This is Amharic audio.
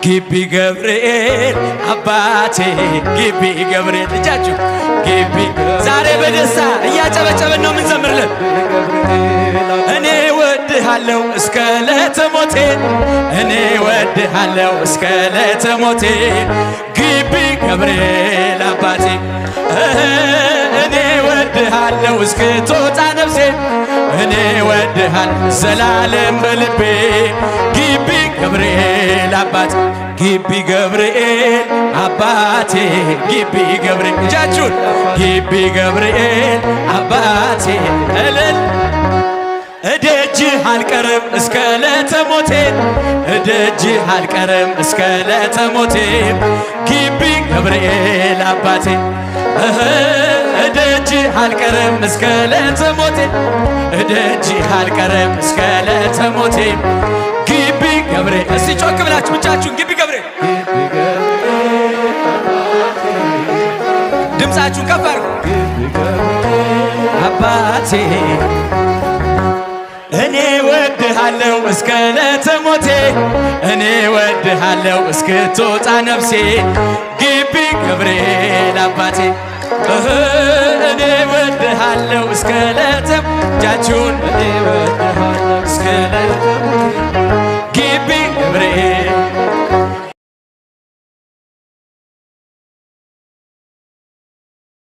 ግቢ ገብርኤል አባቴ ግቢ ገብርኤል ልጃችሁ ግቢ ዛሬ በደስታ እያጨበጨበን ነው የምንዘምርልን። እኔ ወድሃለው እስከ ዕለተ ሞቴ እኔ ወድሃለው እስከ ዕለተ ሞቴ ግቢ ገብርኤል አባቴ እኔ ወድሃለው እስክትወጣ ነፍሴ እኔ ወድሃል ዘላለም በልቤ ግቢ ገብርኤል አባቴ ግቢ ገብርኤል አባቴ ግቢ ገብርኤል እጃችሁን ግቢ ገብርኤል አባቴ እልል እደጅህ አልቀርም እስከ ዕለተ ሞቴ እደጅህ አልቀርም እስከ ዕለተ ሞቴ ግቢ ገብርኤል አባቴ እደጅህ አልቀርም እስከ ዕለተ ሞቴ እደጅህ አልቀርም እስከ ዕለተ ሞቴ ግቢ ገብርኤል እስቲ ጮክ ብላችሁ ብቻችሁን ግቢ ገብርኤል ድምፃችሁን ከፍ አድርጉ አባቴ እኔ ወድሃለው እስከ ዕለተ ሞቴ እኔ ወድሃለው እስክትወጣ ነፍሴ ግቢ ገብርኤል አባቴ እኔ ወድሃለው እስከ ዕለተ እጃችሁን እኔ ወድሃለው እስከ ዕለተ